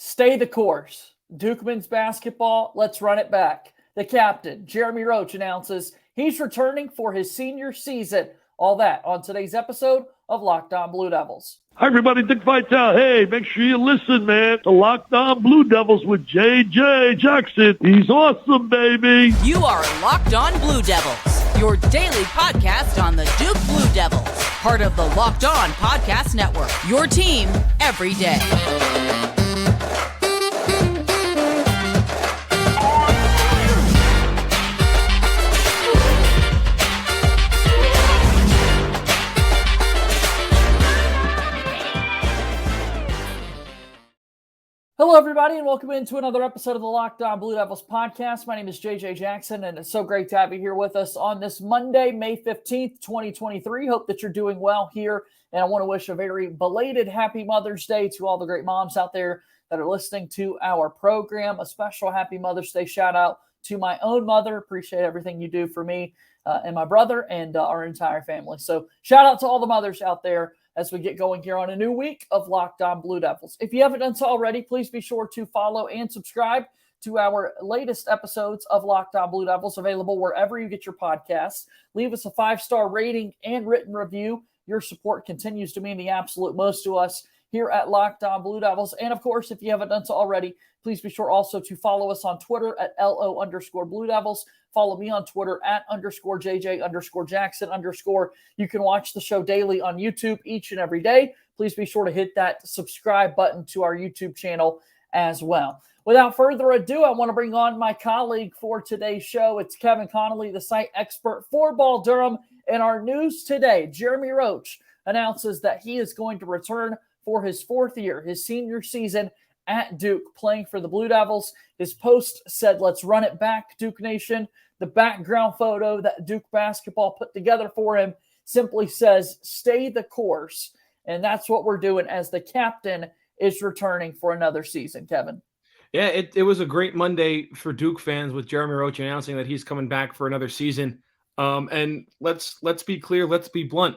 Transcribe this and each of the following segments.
Stay the course. Duke men's basketball, let's run it back. The captain, Jeremy Roach, announces he's returning for his senior season. All that on today's episode of Locked On Blue Devils. Hi, everybody. Dick Vitale. Hey, make sure you listen, man, to Locked On Blue Devils with J.J. Jackson. He's awesome, baby. You are Locked On Blue Devils, your daily podcast on the Duke Blue Devils, part of the Locked On Podcast Network, your team every day. Hello, everybody, and welcome into another episode of the Locked On Blue Devils podcast. My name is JJ Jackson, and it's so great to have you here with us on this Monday, May 15th, 2023. Hope that you're doing well here, and I want to wish a very belated Happy Mother's Day to all the great moms out there that are listening to our program. A special Happy Mother's Day shout out to my own mother. Appreciate everything you do for me and my brother and our entire family. So shout out to all the mothers out there as we get going here on a new week of Locked On Blue Devils. If you haven't done so already, please be sure to follow and subscribe to our latest episodes of Locked On Blue Devils, available wherever you get your podcasts. Leave us a 5-star rating and written review. Your support continues to mean the absolute most to us here at Locked On Blue Devils. And of course, if you haven't done so already, please be sure also to follow us on Twitter at LO_Blue Devils. Follow me on Twitter at _JJ_Jackson_. You can watch the show daily on YouTube each and every day. Please be sure to hit that subscribe button to our YouTube channel as well. Without further ado, I want to bring on my colleague for today's show. It's Kevin Connelly, the site expert for Ball Durham. In our news today, Jeremy Roach announces that he is going to return for his fourth year, his senior season at Duke, playing for the Blue Devils. His post said, "Let's run it back, Duke Nation." The background photo that Duke basketball put together for him simply says, "Stay the course." And that's what we're doing as the captain is returning for another season, Kevin. Yeah, it was a great Monday for Duke fans with Jeremy Roach announcing that he's coming back for another season. And let's be clear, let's be blunt.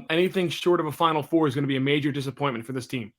Anything short of a Final Four is going to be a major disappointment for this team.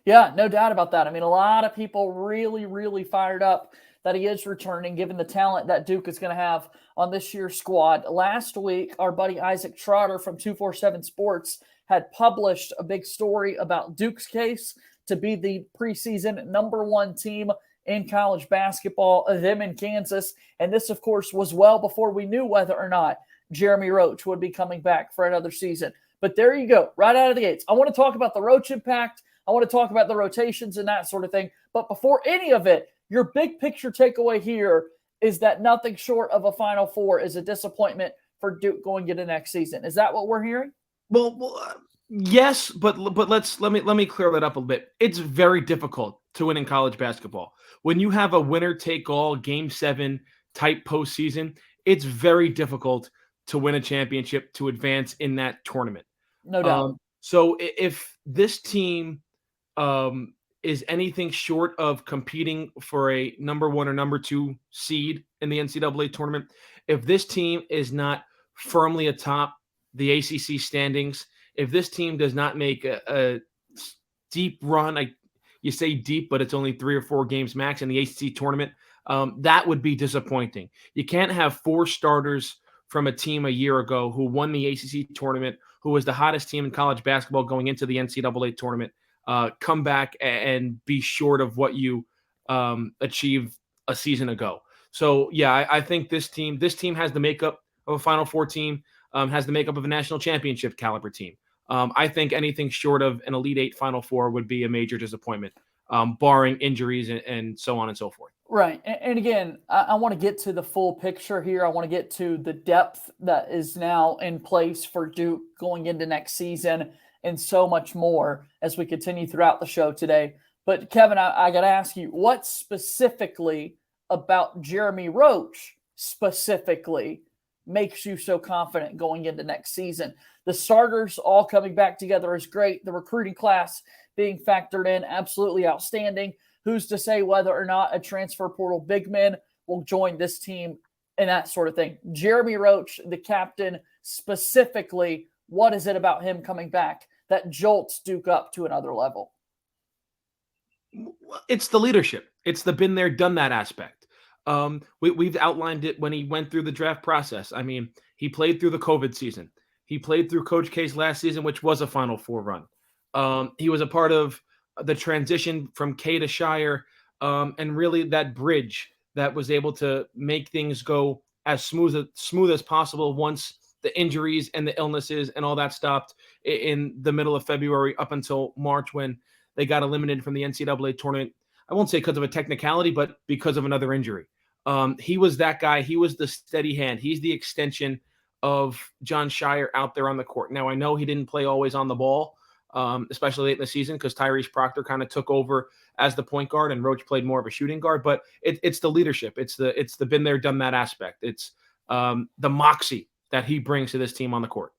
Yeah, no doubt about that. I mean, a lot of people really fired up that he is returning, given the talent that Duke is going to have on this year's squad. Last week, our buddy Isaac Trotter from 247 Sports had published a big story about Duke's case to be the preseason #1 team in college basketball, them in Kansas. And this, of course, was well before we knew whether or not Jeremy Roach would be coming back for another season. But there you go, right out of the gates. I want to talk about the Roach impact. I want to talk about the rotations and that sort of thing. But before any of it, your big picture takeaway here is that nothing short of a Final Four is a disappointment for Duke going into next season. Is that what we're hearing? Well, yes, but let me clear that up a bit. It's very difficult to win in college basketball. When you have a winner-take-all Game 7 type postseason, it's very difficult to win a championship, to advance in that tournament. No doubt. So if this team is anything short of competing for a #1 or #2 seed in the NCAA tournament, if this team is not firmly atop the ACC standings, if this team does not make a deep run, you say deep, but it's only 3 or 4 games max in the ACC tournament, that would be disappointing. You can't have 4 starters from a team a year ago who won the ACC tournament, who was the hottest team in college basketball going into the NCAA tournament, come back and be short of what you achieved a season ago. So, yeah, I think this team has the makeup of a Final Four team, has the makeup of a national championship caliber team. I think anything short of an Elite Eight Final Four would be a major disappointment, barring injuries and so on and so forth. Right. And again, I want to get to the full picture here. I want to get to the depth that is now in place for Duke going into next season and so much more as we continue throughout the show today. But Kevin, I got to ask you, what specifically about Jeremy Roach specifically makes you so confident going into next season? The starters all coming back together is great. The recruiting class being factored in, absolutely outstanding. Who's to say whether or not a transfer portal big man will join this team and that sort of thing? Jeremy Roach, the captain, specifically, what is it about him coming back that jolts Duke up to another level? It's the leadership. It's the been there, done that aspect. We've outlined it when he went through the draft process. I mean, he played through the COVID season. He played through Coach K's last season, which was a Final Four run. He was a part of the transition from K to Scheyer, and really that bridge that was able to make things go as smooth as possible once the injuries and the illnesses and all that stopped in the middle of February up until March when they got eliminated from the NCAA tournament. I won't say because of a technicality, but because of another injury. He was that guy. He was the steady hand. He's the extension of Jon Scheyer out there on the court. Now, I know he didn't play always on the ball, especially late in the season because Tyrese Proctor kind of took over as the point guard and Roach played more of a shooting guard. But it's the leadership. It's the been there, done that aspect. It's the moxie that he brings to this team on the court.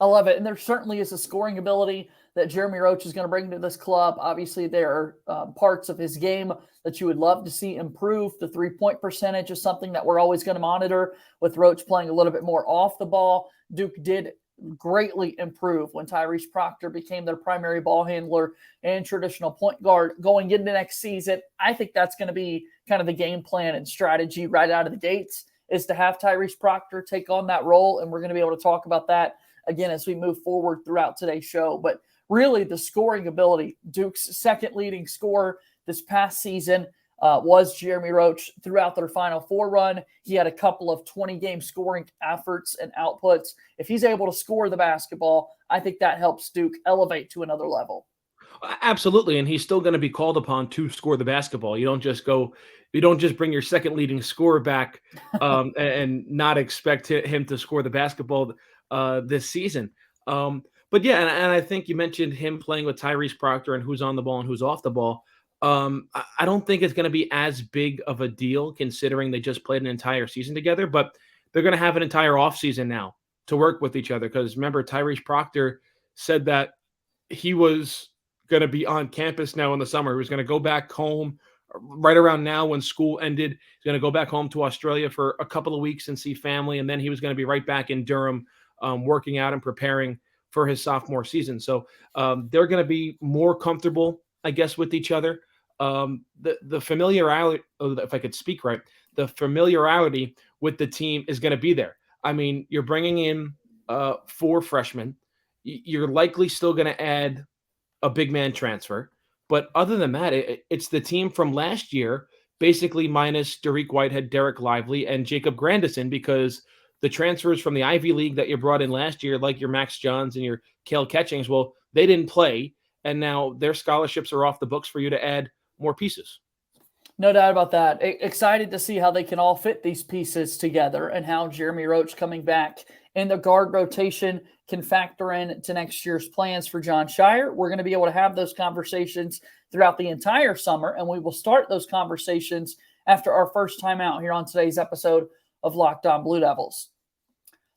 I love it. And there certainly is a scoring ability that Jeremy Roach is going to bring to this club. Obviously, there are parts of his game that you would love to see improve. The three-point percentage is something that we're always going to monitor with Roach playing a little bit more off the ball. Duke did greatly improve when Tyrese Proctor became their primary ball handler and traditional point guard going into next season. I think that's going to be kind of the game plan and strategy right out of the gates, is to have Tyrese Proctor take on that role. And we're going to be able to talk about that again as we move forward throughout today's show. But really, the scoring ability, Duke's second leading scorer this past season was Jeremy Roach throughout their Final Four run. He had a couple of 20-game scoring efforts and outputs. If he's able to score the basketball, I think that helps Duke elevate to another level. Absolutely, and he's still going to be called upon to score the basketball. You don't just bring your second leading scorer back and not expect him to score the basketball this season. But yeah, and I think you mentioned him playing with Tyrese Proctor and who's on the ball and who's off the ball. I don't think it's going to be as big of a deal considering they just played an entire season together, but they're going to have an entire offseason now to work with each other. Because remember, Tyrese Proctor said that he was going to be on campus now in the summer. He was going to go back home right around now when school ended. He's going to go back home to Australia for a couple of weeks and see family. And then he was going to be right back in Durham working out and preparing for his sophomore season. So they're going to be more comfortable, I guess, with each other. The familiarity, if I could speak right, the familiarity with the team is going to be there. I mean, you're bringing in 4 freshmen. You're likely still going to add a big man transfer. But other than that, it's the team from last year, basically minus Dariq Whitehead, Derek Lively, and Jacob Grandison, because the transfers from the Ivy League that you brought in last year, like your Max Johns and your Cale Catchings, well, they didn't play, and now their scholarships are off the books for you to add more pieces. No doubt about that. Excited to see how they can all fit these pieces together and how Jeremy Roach coming back in the guard rotation can factor in to next year's plans for Jon Scheyer. We're going to be able to have those conversations throughout the entire summer, and we will start those conversations after our first time out here on today's episode of Locked On Blue Devils.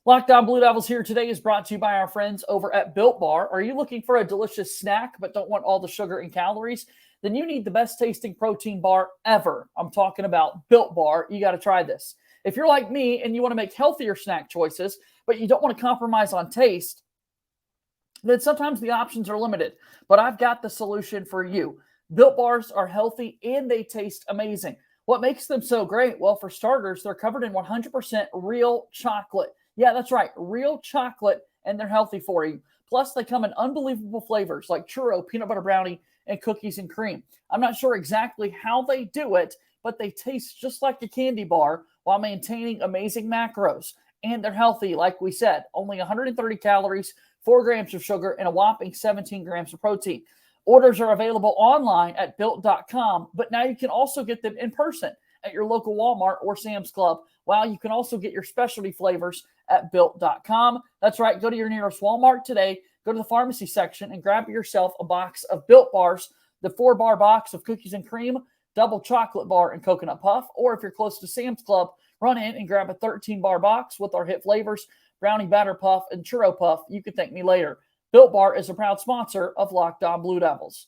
Locked On Blue Devils here today is brought to you by our friends over at Built Bar. Are you looking for a delicious snack but don't want all the sugar and calories? Then you need the best tasting protein bar ever. I'm talking about Built Bar. You got to try this. If you're like me and you want to make healthier snack choices, but you don't want to compromise on taste, then sometimes the options are limited. But I've got the solution for you. Built Bars are healthy and they taste amazing. What makes them so great? Well, for starters, they're covered in 100% real chocolate. Yeah, that's right, real chocolate, and they're healthy for you. Plus, they come in unbelievable flavors like churro, peanut butter brownie, and cookies and cream. I'm not sure exactly how they do it, but they taste just like a candy bar while maintaining amazing macros. And they're healthy, like we said, only 130 calories, 4 grams of sugar, and a whopping 17 grams of protein. Orders are available online at Built.com, but now you can also get them in person at your local Walmart or Sam's Club. While you can also get your specialty flavors at Built.com. That's right, go to your nearest Walmart today, go to the pharmacy section, and grab yourself a box of Built Bars, the 4-bar box of cookies and cream, double chocolate bar, and coconut puff. Or if you're close to Sam's Club, run in and grab a 13-bar box with our hit flavors, brownie batter puff, and churro puff. You can thank me later. Built Bar is a proud sponsor of Locked On Blue Devils.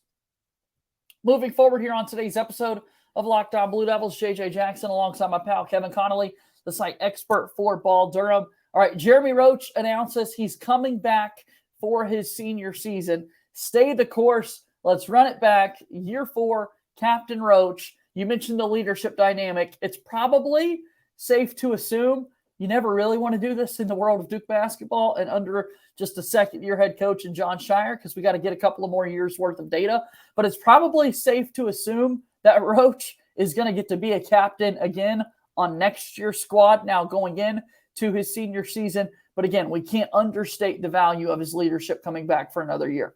Moving forward here on today's episode of Locked On Blue Devils, JJ Jackson alongside my pal Kevin Connelly, the site expert for Ball Durham. All right, Jeremy Roach announces he's coming back for his senior season. Stay the course. Let's run it back. Year 4. Captain Roach, you mentioned the leadership dynamic. It's probably safe to assume you never really want to do this in the world of Duke basketball and under just a second-year head coach in Jon Scheyer, because we got to get a couple of more years' worth of data. But it's probably safe to assume that Roach is going to get to be a captain again on next year's squad, now going in to his senior season. But again, we can't understate the value of his leadership coming back for another year.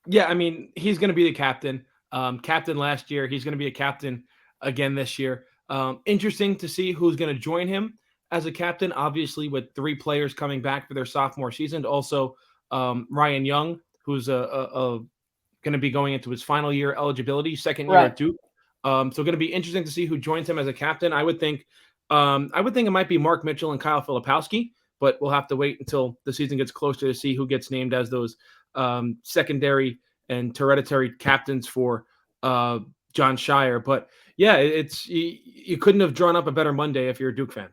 Yeah, I mean, he's going to be the captain. Captain last year. He's going to be a captain again this year. Interesting to see who's going to join him as a captain, obviously with 3 players coming back for their sophomore season. Also, Ryan Young, who's going to be going into his final year eligibility, second year at Duke. So going to be interesting to see who joins him as a captain. I would think it might be Mark Mitchell and Kyle Filipowski, but we'll have to wait until the season gets closer to see who gets named as those secondary and hereditary captains for Jon Scheyer. But yeah, you couldn't have drawn up a better Monday if you're a Duke fan.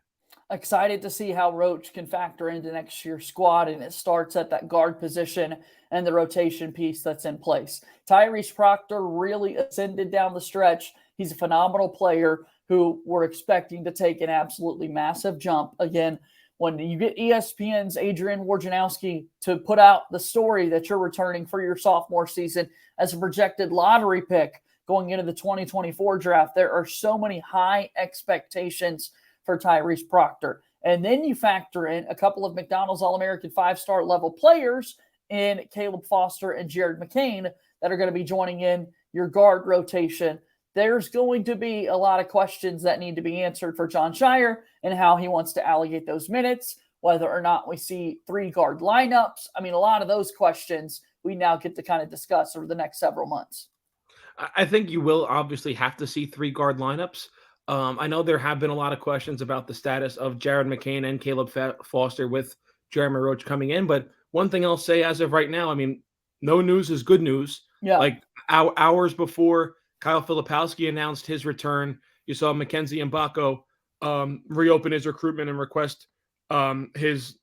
Excited to see how Roach can factor into next year's squad, and it starts at that guard position and the rotation piece that's in place. Tyrese Proctor really ascended down the stretch. He's a phenomenal player who we're expecting to take an absolutely massive jump. Again, when you get ESPN's Adrian Wojnarowski to put out the story that you're returning for your sophomore season as a projected lottery pick going into the 2024 draft, there are so many high expectations for Tyrese Proctor. And then you factor in a couple of McDonald's All-American 5-star level players in Caleb Foster and Jared McCain that are going to be joining in your guard rotation. There's going to be a lot of questions that need to be answered for Jon Scheyer and how he wants to allocate those minutes, whether or not we see 3 guard lineups. I mean, a lot of those questions we now get to kind of discuss over the next several months. I think you will obviously have to see 3 guard lineups. I know there have been a lot of questions about the status of Jared McCain and Caleb Foster with Jeremy Roach coming in. But one thing I'll say as of right now, I mean, no news is good news. Yeah. Like hours before Kyle Filipowski announced his return, you saw Mackenzie Mbako reopen his recruitment and request his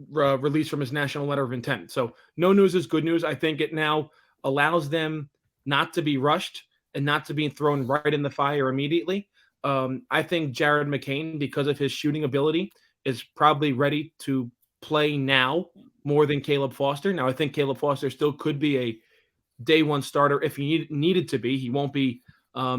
release from his national letter of intent. So no news is good news. I think it now allows them not to be rushed and not to be thrown right in the fire immediately. I think Jared McCain, because of his shooting ability, is probably ready to play now more than Caleb Foster. Now, I think Caleb Foster still could be a day one starter if he needed to be. He won't be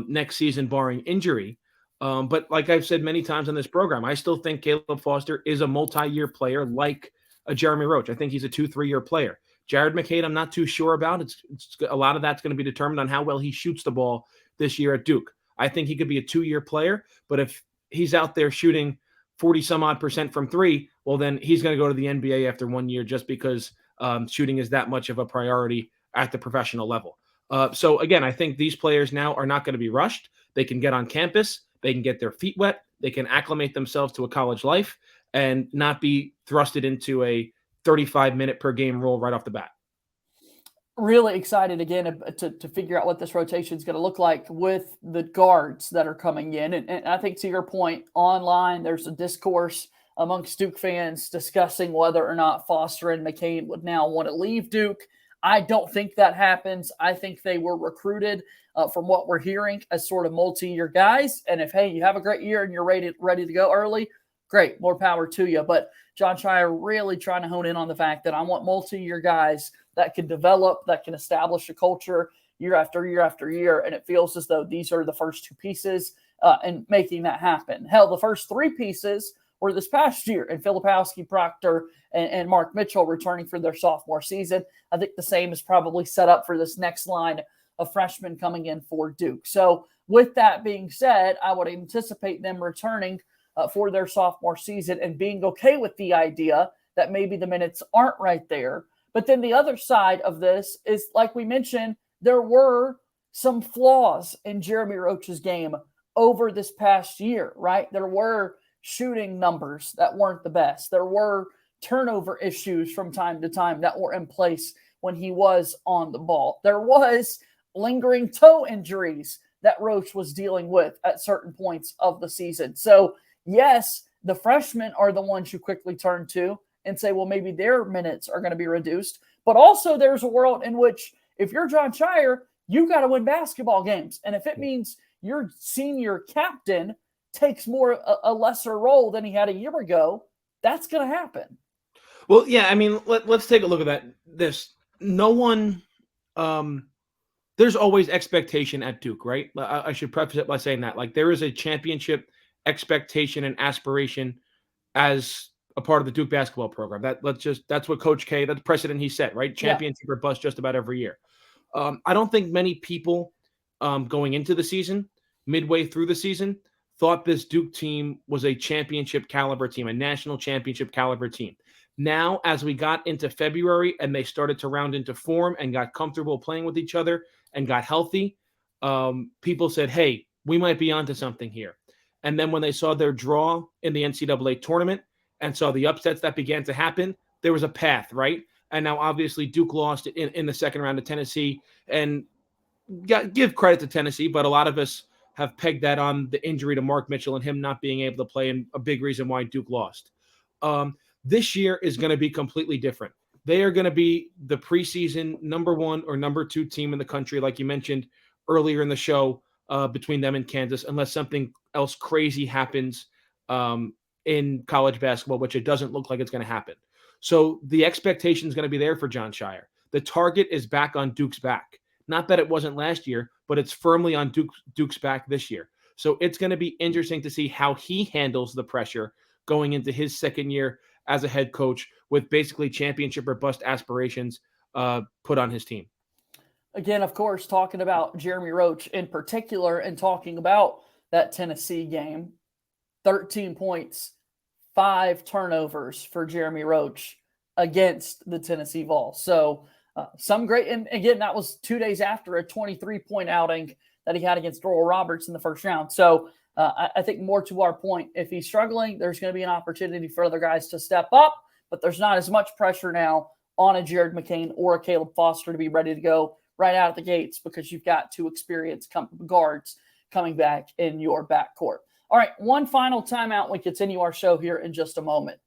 next season barring injury. But like I've said many times on this program, I still think Caleb Foster is a multi-year player like a Jeremy Roach. I think he's a 2-3-year player. Jared McCain, I'm not too sure about. It's a lot of that's going to be determined on how well he shoots the ball this year at Duke. I think he could be a 2-year player, but if he's out there shooting 40-some-odd% from 3, well, then he's going to go to the NBA after 1 year just because shooting is that much of a priority at the professional level. So, again, I think these players now are not going to be rushed. They can get on campus. They can get their feet wet. They can acclimate themselves to a college life and not be thrusted into a 35-minute per game role right off the bat. Really excited again to figure out what this rotation is going to look like with the guards that are coming in. And I think to your point, online, there's a discourse amongst Duke fans discussing whether or not Foster and McCain would now want to leave Duke. I don't think that happens. I think they were recruited from what we're hearing as sort of multi-year guys. And if, hey, you have a great year and you're ready to go early, great, more power to you. But Jon Scheyer really trying to hone in on the fact that I want multi-year guys that can develop, that can establish a culture year after year after year. And it feels as though these are the first 2 pieces in making that happen. Hell, the first 3 pieces were this past year, and Filipowski, Proctor, and Mark Mitchell returning for their sophomore season. I think the same is probably set up for this next line of freshmen coming in for Duke. So with that being said, I would anticipate them returning for their sophomore season and being okay with the idea that maybe the minutes aren't right there. But then the other side of this is, like we mentioned, there were some flaws in Jeremy Roach's game over this past year, right? There were shooting numbers that weren't the best. There were turnover issues from time to time that were in place when he was on the ball. There was lingering toe injuries that Roach was dealing with at certain points of the season. So, yes, the freshmen are the ones you quickly turn to and say, well, maybe their minutes are going to be reduced. But also there's a world in which if you're Jon Scheyer, you got to win basketball games. And if it means your senior captain takes a lesser role than he had a year ago, that's going to happen. Well, yeah, I mean, let's take a look at that. No one, there's always expectation at Duke, right? I should preface it by saying that. Like, there is a championship expectation and aspiration as a part of the Duke basketball program. That's what Coach K, that's the precedent he set, right? Championship or bust just about every year. I don't think many people going into the season, midway through the season, thought this Duke team was a championship caliber team, a national championship caliber team. Now, as we got into February and they started to round into form and got comfortable playing with each other and got healthy, people said, hey, we might be onto something here. And then when they saw their draw in the NCAA tournament and saw the upsets that began to happen, there was a path, right? And now, obviously, Duke lost in the second round to Tennessee. And give credit to Tennessee, but a lot of us have pegged that on the injury to Mark Mitchell and him not being able to play, and a big reason why Duke lost. This year is going to be completely different. They are going to be the preseason number 1 or number 2 team in the country, like you mentioned earlier in the show, between them and Kansas, unless something else crazy happens in college basketball, which it doesn't look like it's going to happen. So the expectation is going to be there for Jon Scheyer. The target is back on Duke's back. Not that it wasn't last year, but it's firmly on Duke's back this year. So it's going to be interesting to see how he handles the pressure going into his second year as a head coach with basically championship or bust aspirations put on his team. Again, of course, talking about Jeremy Roach in particular and talking about that Tennessee game, 13 points, 5 turnovers for Jeremy Roach against the Tennessee Vols. So some great, and again, that was 2 days after a 23-point outing that he had against Oral Roberts in the first round. So I think more to our point, if he's struggling, there's going to be an opportunity for other guys to step up, but there's not as much pressure now on a Jared McCain or a Caleb Foster to be ready to go right out of the gates because you've got 2 experienced guards coming back in your backcourt. All right, one final timeout. We continue our show here in just a moment.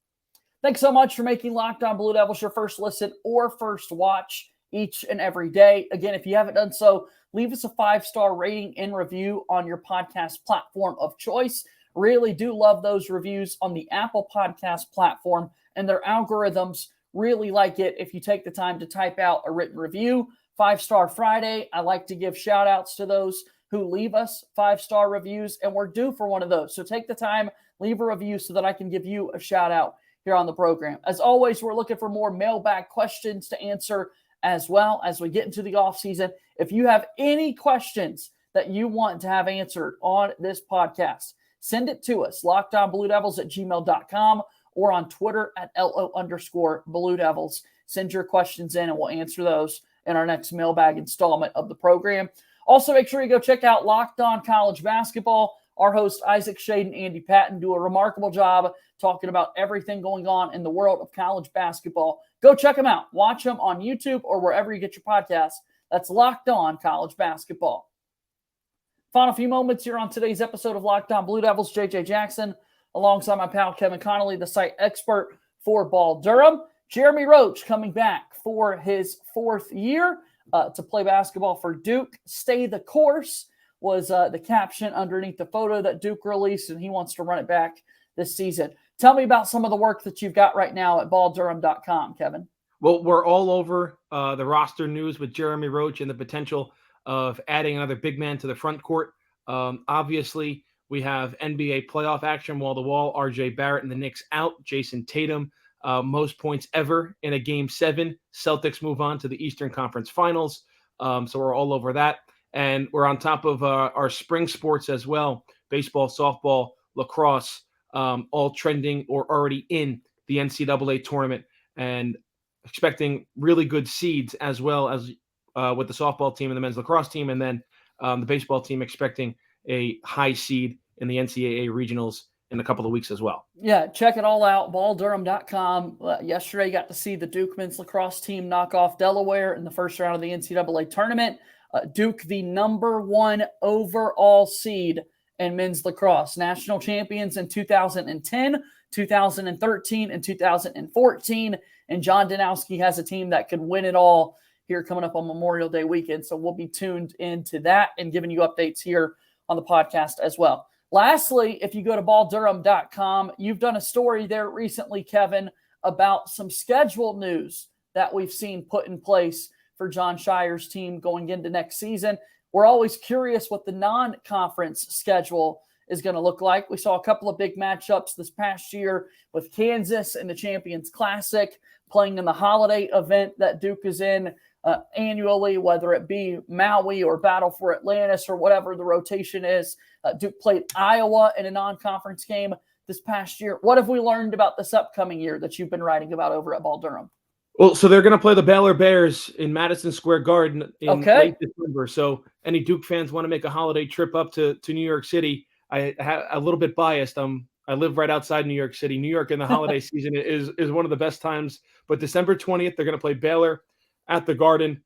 Thanks so much for making Locked On Blue Devils your first listen or first watch each and every day. Again, if you haven't done so, leave us a 5-star rating and review on your podcast platform of choice. Really do love those reviews on the Apple Podcast platform, and their algorithms really like it if you take the time to type out a written review. 5-Star Friday, I like to give shout-outs to those who leave us 5-star reviews, and we're due for one of those. So take the time, leave a review so that I can give you a shout-out here on the program. As always, we're looking for more mailbag questions to answer as well as we get into the offseason. If you have any questions that you want to have answered on this podcast, send it to us, lockedonbluedevils@gmail.com or on Twitter at @LO_Blue Devils. Send your questions in and we'll answer those in our next mailbag installment of the program. Also, make sure you go check out Locked On College Basketball. Our hosts, Isaac Shade and Andy Patton, do a remarkable job talking about everything going on in the world of college basketball. Go check them out. Watch them on YouTube or wherever you get your podcasts. That's Locked On College Basketball. Final few moments here on today's episode of Locked On Blue Devils. JJ Jackson, alongside my pal Kevin Connelly, the site expert for Ball Durham. Jeremy Roach coming back for his 4th year to play basketball for Duke. Stay the course was the caption underneath the photo that Duke released, and he wants to run it back this season. Tell me about some of the work that you've got right now at balldurham.com, Kevin. Well, we're all over the roster news with Jeremy Roach and the potential of adding another big man to the front court. Obviously, we have NBA playoff action wall to wall. RJ Barrett and the Knicks out. Jason Tatum, most points ever in a Game 7. Celtics move on to the Eastern Conference Finals. So we're all over that. And we're on top of our spring sports as well. Baseball, softball, lacrosse, all trending or already in the NCAA tournament, and expecting really good seeds as well as with the softball team and the men's lacrosse team. And then the baseball team expecting a high seed in the NCAA regionals in a couple of weeks as well. Yeah, check it all out, balldurham.com. Yesterday, you got to see the Duke men's lacrosse team knock off Delaware in the first round of the NCAA tournament. Duke, the number 1 overall seed in men's lacrosse. National champions in 2010, 2013, and 2014. And John Danowski has a team that could win it all here coming up on Memorial Day weekend. So we'll be tuned into that and giving you updates here on the podcast as well. Lastly, if you go to balldurham.com, you've done a story there recently, Kevin, about some schedule news that we've seen put in place for Jon Scheyer's team going into next season. We're always curious what the non-conference schedule is going to look like. We saw a couple of big matchups this past year with Kansas in the Champions Classic, playing in the holiday event that Duke is in annually, whether it be Maui or Battle for Atlantis or whatever the rotation is. Duke played Iowa in a non-conference game this past year. What have we learned about this upcoming year that you've been writing about over at Ball Durham? Well, so they're going to play the Baylor Bears in Madison Square Garden in late December. So any Duke fans want to make a holiday trip up to New York City, I have a little bit biased. I live right outside New York City. New York in the holiday season is one of the best times. But December 20th, they're going to play Baylor at the Garden.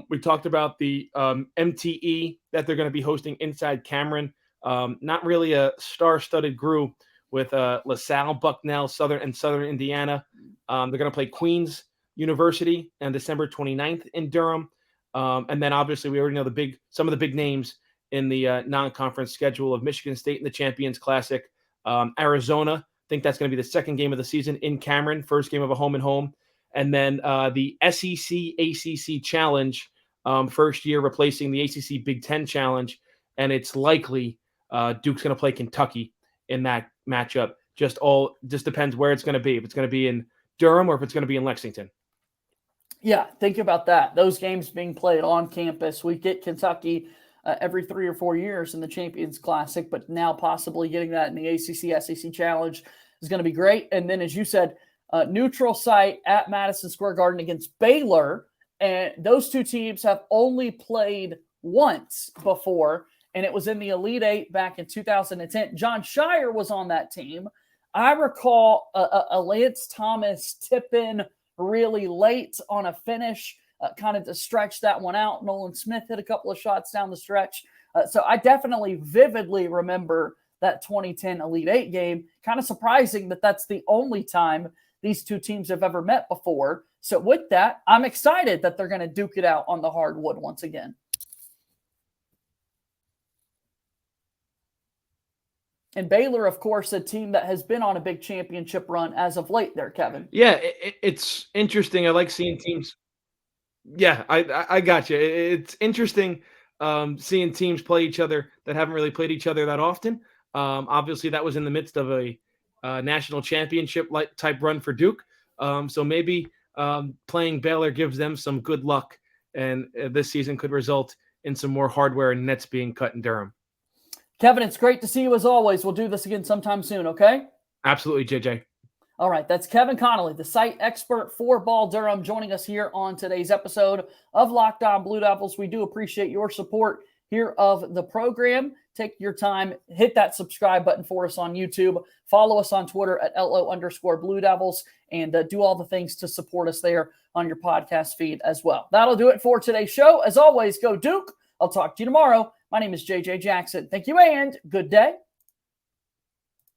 We talked about the MTE that they're going to be hosting inside Cameron. Not really a star-studded group with LaSalle, Bucknell, Southern Indiana. They're going to play Queens University on December 29th in Durham. And then obviously we already know some of the big names in the non-conference schedule of Michigan State in the Champions Classic. Arizona, I think that's going to be the second game of the season in Cameron, first game of a home and home. And then the SEC ACC Challenge, first year replacing the ACC Big Ten Challenge. And it's likely Duke's going to play Kentucky in that matchup. Just depends where it's going to be. If it's going to be in Durham or if it's going to be in Lexington. Yeah, think about that. Those games being played on campus. We get Kentucky every 3 or 4 years in the Champions Classic, but now possibly getting that in the ACC SEC Challenge is going to be great. And then, as you said, neutral site at Madison Square Garden against Baylor. And those two teams have only played once before, and it was in the Elite Eight back in 2010. Jon Scheyer was on that team. I recall a Lance Thomas tip-in really late on a finish, kind of to stretch that one out. Nolan Smith hit a couple of shots down the stretch. So I definitely vividly remember that 2010 Elite Eight game. Kind of surprising that that's the only time these two teams have ever met before. So with that, I'm excited that they're going to duke it out on the hardwood once again. And Baylor, of course, a team that has been on a big championship run as of late there, Kevin. Yeah, it's interesting. I like seeing teams. Yeah, I got you. It's interesting seeing teams play each other that haven't really played each other that often. Obviously, that was in the midst of a national championship type run for Duke. So maybe playing Baylor gives them some good luck, and this season could result in some more hardware and nets being cut in Durham. Kevin, it's great to see you as always. We'll do this again sometime soon, okay? Absolutely, JJ. All right, that's Kevin Connelly, the site expert for Ball Durham, joining us here on today's episode of Locked On Blue Devils. We do appreciate your support here of the program. Take your time, hit that subscribe button for us on YouTube. Follow us on Twitter at LO_Blue Devils, and do all the things to support us there on your podcast feed as well. That'll do it for today's show. As always, go Duke. I'll talk to you tomorrow. My name is JJ Jackson. Thank you and good day.